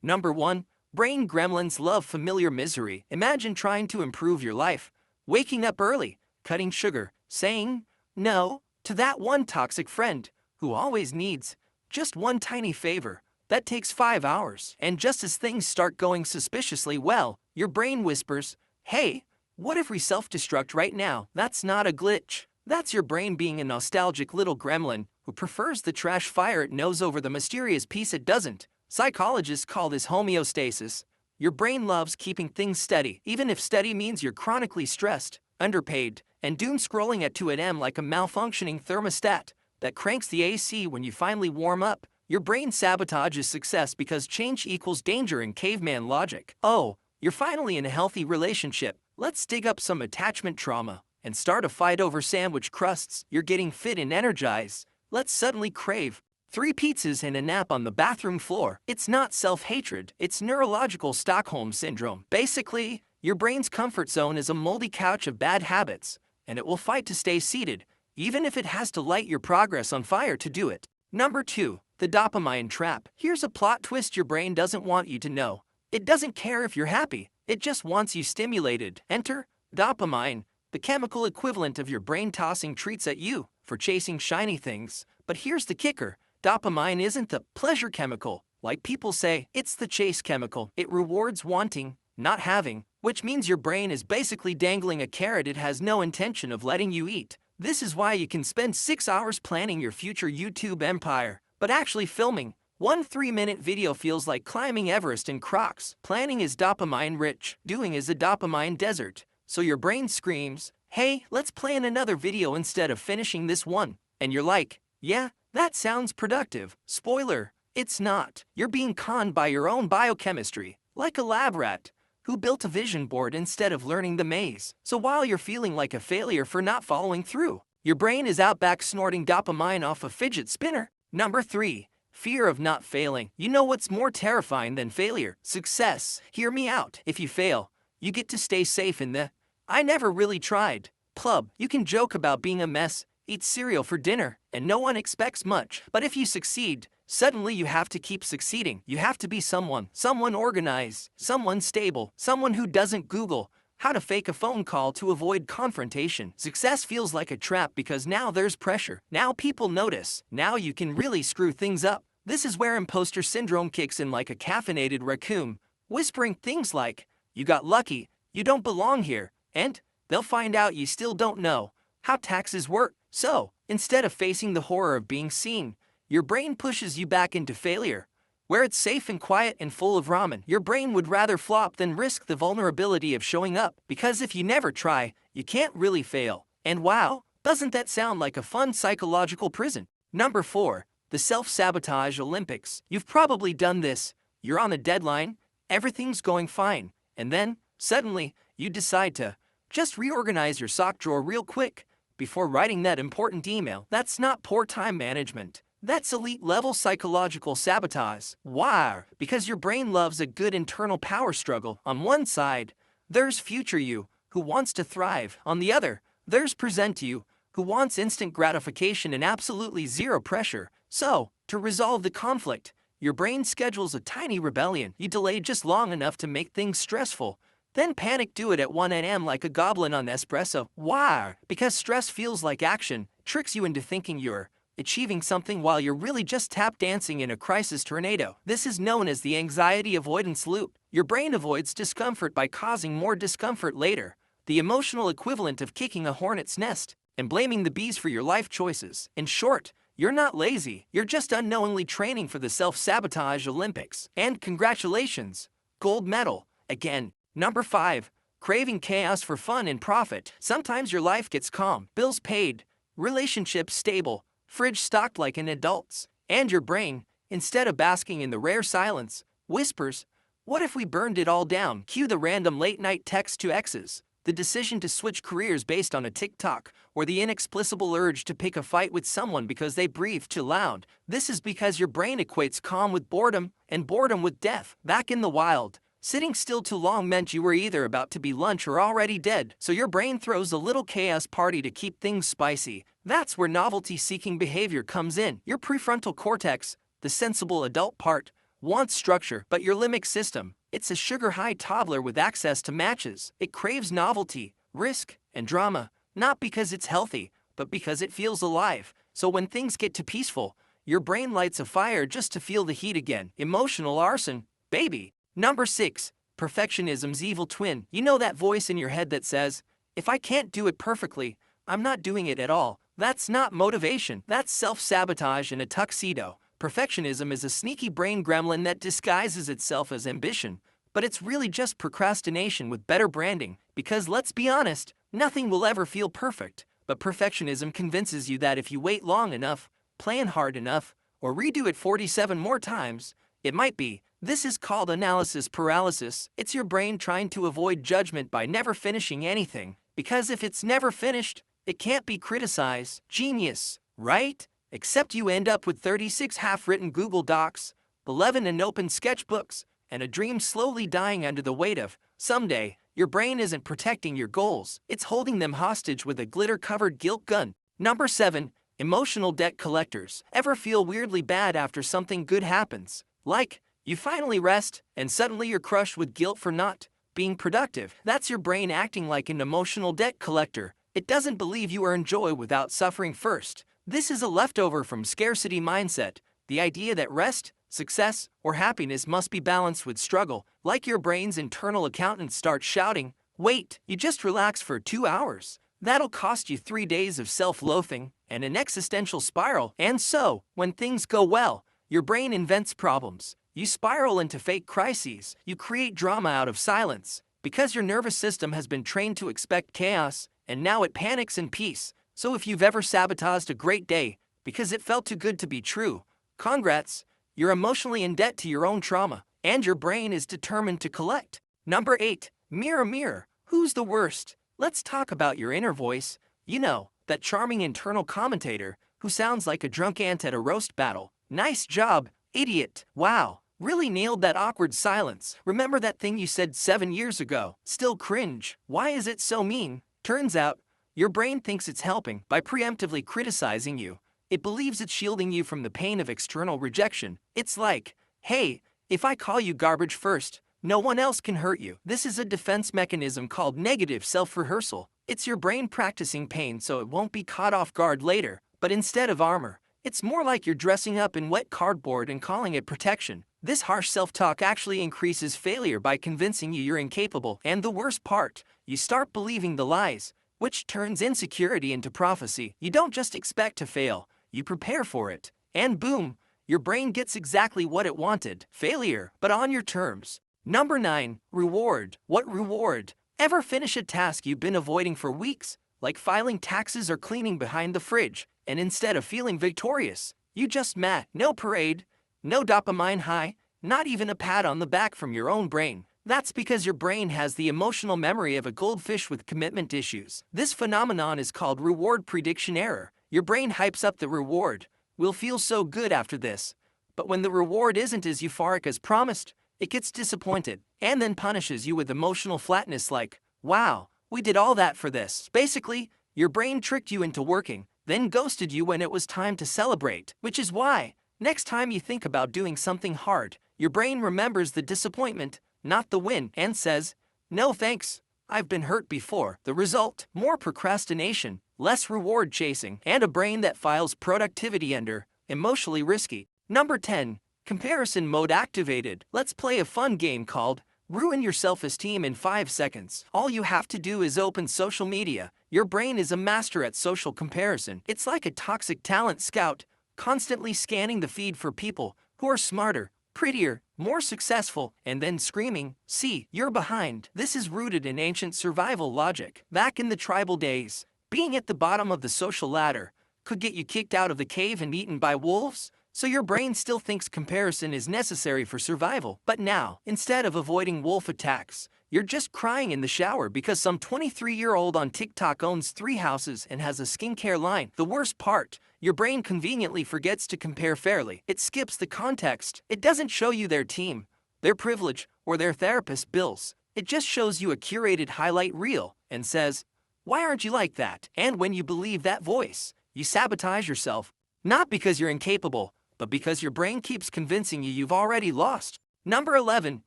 Number 1. Brain gremlins love familiar misery. Imagine trying to improve your life, waking up early, cutting sugar, saying no to that one toxic friend who always needs just one tiny favor. That takes 5 hours. And just as things start going suspiciously well, your brain whispers, "Hey, what if we self-destruct right now?" That's not a glitch. That's your brain being a nostalgic little gremlin who prefers the trash fire it knows over the mysterious peace it doesn't. Psychologists call this homeostasis. Your brain loves keeping things steady, even if steady means you're chronically stressed, underpaid, and doom scrolling at 2 a.m. like a malfunctioning thermostat that cranks the AC when you finally warm up. Your brain sabotages success because change equals danger in caveman logic. Oh, you're finally in a healthy relationship. Let's dig up some attachment trauma and start a fight over sandwich crusts. You're getting fit and energized. Let's suddenly crave 3 pizzas and a nap on the bathroom floor. It's not self-hatred, it's neurological Stockholm syndrome. Basically, your brain's comfort zone is a moldy couch of bad habits, and it will fight to stay seated, even if it has to light your progress on fire to do it. Number 2. The dopamine trap. Here's a plot twist your brain doesn't want you to know. It doesn't care if you're happy, it just wants you stimulated. Enter dopamine, the chemical equivalent of your brain tossing treats at you for chasing shiny things. But here's the kicker. Dopamine isn't the pleasure chemical, like people say. It's the chase chemical. It rewards wanting, not having, which means your brain is basically dangling a carrot it has no intention of letting you eat. This is why you can spend 6 hours planning your future YouTube empire, but actually filming one 3-minute video feels like climbing Everest in Crocs. Planning is dopamine rich, doing is a dopamine desert. So your brain screams, "Hey, let's plan another video instead of finishing this one." And you're like, "Yeah, that sounds productive." Spoiler, it's not. You're being conned by your own biochemistry, like a lab rat who built a vision board instead of learning the maze. So while you're feeling like a failure for not following through, your brain is out back snorting dopamine off a fidget spinner. Number 3. Fear of not failing. You know what's more terrifying than failure? Success. Hear me out. If you fail, you get to stay safe in the "I never really tried" club. You can joke about being a mess, eat cereal for dinner, and no one expects much. But if you succeed, suddenly you have to keep succeeding. You have to be someone organized, someone stable, someone who doesn't Google how to fake a phone call to avoid confrontation. Success feels like a trap because now there's pressure. Now people notice. Now you can really screw things up. This is where imposter syndrome kicks in like a caffeinated raccoon, whispering things like, "You got lucky, you don't belong here," and they'll find out you still don't know how taxes work. So, instead of facing the horror of being seen, your brain pushes you back into failure. Where it's safe and quiet and full of ramen, your brain would rather flop than risk the vulnerability of showing up. Because if you never try, you can't really fail. And wow, doesn't that sound like a fun psychological prison? Number 4. The Self-Sabotage Olympics. You've probably done this. You're on a deadline, everything's going fine, and then, suddenly, you decide to just reorganize your sock drawer real quick before writing that important email. That's not poor time management. That's elite-level psychological sabotage. Why? Because your brain loves a good internal power struggle. On one side, there's future you, who wants to thrive. On the other, there's present you, who wants instant gratification and absolutely zero pressure. So, to resolve the conflict, your brain schedules a tiny rebellion. You delay just long enough to make things stressful, then panic do it at 1 a.m. like a goblin on espresso. Why? Because stress feels like action, tricks you into thinking you're achieving something while you're really just tap dancing in a crisis tornado. This is known as the anxiety avoidance loop. Your brain avoids discomfort by causing more discomfort later, the emotional equivalent of kicking a hornet's nest and blaming the bees for your life choices. In short, you're not lazy, you're just unknowingly training for the Self-Sabotage Olympics. And congratulations, gold medal, again. Number 5. Craving chaos for fun and profit. Sometimes your life gets calm, bills paid, relationships stable, fridge stocked like an adult's, and your brain, instead of basking in the rare silence, whispers, "What if we burned it all down?" Cue the random late-night text to exes, the decision to switch careers based on a TikTok, or the inexplicable urge to pick a fight with someone because they breathe too loud. This is because your brain equates calm with boredom, and boredom with death. Back in the wild, sitting still too long meant you were either about to be lunch or already dead, so your brain throws a little chaos party to keep things spicy. That's where novelty-seeking behavior comes in. Your prefrontal cortex, the sensible adult part, wants structure, but your limbic system, it's a sugar-high toddler with access to matches. It craves novelty, risk, and drama, not because it's healthy, but because it feels alive. So when things get too peaceful, your brain lights a fire just to feel the heat again. Emotional arson, baby. Number 6. Perfectionism's evil twin. You know that voice in your head that says, if I can't do it perfectly, I'm not doing it at all. That's not motivation. That's self-sabotage in a tuxedo. Perfectionism is a sneaky brain gremlin that disguises itself as ambition, but it's really just procrastination with better branding, because let's be honest, nothing will ever feel perfect. But perfectionism convinces you that if you wait long enough, plan hard enough, or redo it 47 more times, it might be. This is called analysis paralysis. It's your brain trying to avoid judgment by never finishing anything, because if it's never finished, it can't be criticized. Genius, right? Except you end up with 36 half-written Google Docs, 11 unopened sketchbooks, and a dream slowly dying under the weight of, someday, your brain isn't protecting your goals, it's holding them hostage with a glitter-covered guilt gun. Number 7. Emotional debt collectors. Ever feel weirdly bad after something good happens? Like, you finally rest, and suddenly you're crushed with guilt for not being productive. That's your brain acting like an emotional debt collector. It doesn't believe you earn joy without suffering first. This is a leftover from scarcity mindset, the idea that rest, success, or happiness must be balanced with struggle. Like your brain's internal accountant starts shouting, wait, you just relax for 2 hours. That'll cost you 3 days of self-loathing and an existential spiral. And so, when things go well, your brain invents problems. You spiral into fake crises. You create drama out of silence, because your nervous system has been trained to expect chaos, and now it panics in peace. So if you've ever sabotaged a great day because it felt too good to be true, congrats, you're emotionally in debt to your own trauma, and your brain is determined to collect. Number 8. Mirror, mirror, who's the worst? Let's talk about your inner voice. You know, that charming internal commentator who sounds like a drunk ant at a roast battle. Nice job, idiot. Wow, really nailed that awkward silence. Remember that thing you said 7 years ago? Still cringe. Why is it so mean? Turns out, your brain thinks it's helping by preemptively criticizing you. It believes it's shielding you from the pain of external rejection. It's like, hey, if I call you garbage first, no one else can hurt you. This is a defense mechanism called negative self-rehearsal. It's your brain practicing pain so it won't be caught off guard later. But instead of armor, it's more like you're dressing up in wet cardboard and calling it protection. This harsh self-talk actually increases failure by convincing you you're incapable. And the worst part, you start believing the lies, which turns insecurity into prophecy. You don't just expect to fail, you prepare for it. And boom, your brain gets exactly what it wanted. Failure, but on your terms. Number 9. Reward. What reward? Ever finish a task you've been avoiding for weeks, like filing taxes or cleaning behind the fridge, and instead of feeling victorious, you just mad? No parade, no dopamine high, not even a pat on the back from your own brain. That's because your brain has the emotional memory of a goldfish with commitment issues. This phenomenon is called reward prediction error. Your brain hypes up the reward. We'll feel so good after this. But when the reward isn't as euphoric as promised, it gets disappointed, and then punishes you with emotional flatness like, wow, we did all that for this. Basically, your brain tricked you into working, then ghosted you when it was time to celebrate. Which is why, next time you think about doing something hard, your brain remembers the disappointment, not the win, and says, no thanks, I've been hurt before. The result, more procrastination, less reward chasing, and a brain that files productivity under emotionally risky. Number 10. Comparison mode activated. Let's play a fun game called Ruin Your Self-Esteem in 5 seconds. All you have to do is open social media. Your brain is a master at social comparison. It's like a toxic talent scout, constantly scanning the feed for people who are smarter, prettier, more successful, and then screaming, see, you're behind. This is rooted in ancient survival logic. Back in the tribal days, being at the bottom of the social ladder could get you kicked out of the cave and eaten by wolves. So your brain still thinks comparison is necessary for survival. But now, instead of avoiding wolf attacks, you're just crying in the shower because some 23-year-old on TikTok owns 3 houses and has a skincare line. The worst part, your brain conveniently forgets to compare fairly. It skips the context. It doesn't show you their team, their privilege, or their therapist bills. It just shows you a curated highlight reel and says, why aren't you like that? And when you believe that voice, you sabotage yourself. Not because you're incapable, but because your brain keeps convincing you've already lost. Number 11.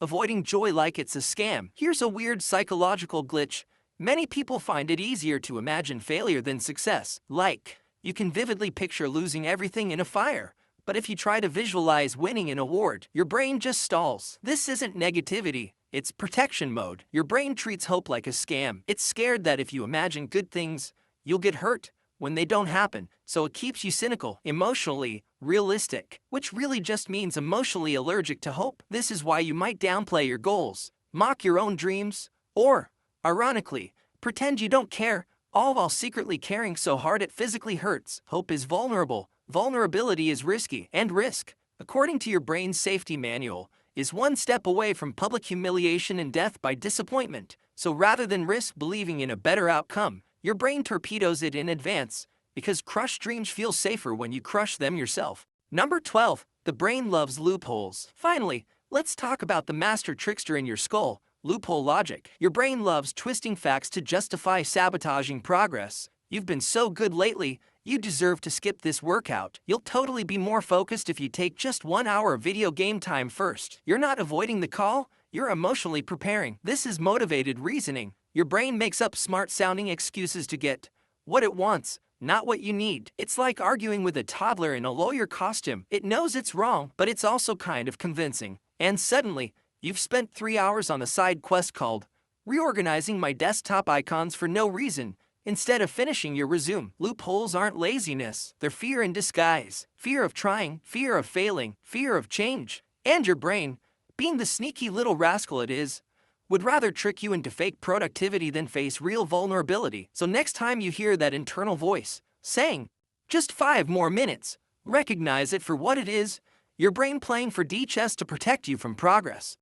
Avoiding joy like it's a scam. Here's a weird psychological glitch. Many people find it easier to imagine failure than success. Like, you can vividly picture losing everything in a fire. But if you try to visualize winning an award, your brain just stalls. This isn't negativity, it's protection mode. Your brain treats hope like a scam. It's scared that if you imagine good things, you'll get hurt when they don't happen. So it keeps you cynical, emotionally realistic, which really just means emotionally allergic to hope. This is why you might downplay your goals, mock your own dreams, or, ironically, pretend you don't care, all while secretly caring so hard it physically hurts. Hope is vulnerable. Vulnerability is risky, and risk, according to your brain's safety manual, is one step away from public humiliation and death by disappointment. So rather than risk believing in a better outcome, your brain torpedoes it in advance, because crushed dreams feel safer when you crush them yourself. Number 12. The brain loves loopholes. Finally, let's talk about the master trickster in your skull, loophole logic. Your brain loves twisting facts to justify sabotaging progress. You've been so good lately, you deserve to skip this workout. You'll totally be more focused if you take just 1 hour of video game time first. You're not avoiding the call, you're emotionally preparing. This is motivated reasoning. Your brain makes up smart-sounding excuses to get what it wants, not what you need. It's like arguing with a toddler in a lawyer costume. It knows it's wrong, but it's also kind of convincing. And suddenly, you've spent 3 hours on a side quest called reorganizing my desktop icons for no reason, instead of finishing your resume. Loopholes aren't laziness, they're fear in disguise. Fear of trying, fear of failing, fear of change. And your brain, being the sneaky little rascal it is, would rather trick you into fake productivity than face real vulnerability. So next time you hear that internal voice saying, just 5 more minutes, recognize it for what it is, your brain playing 4D chess to protect you from progress.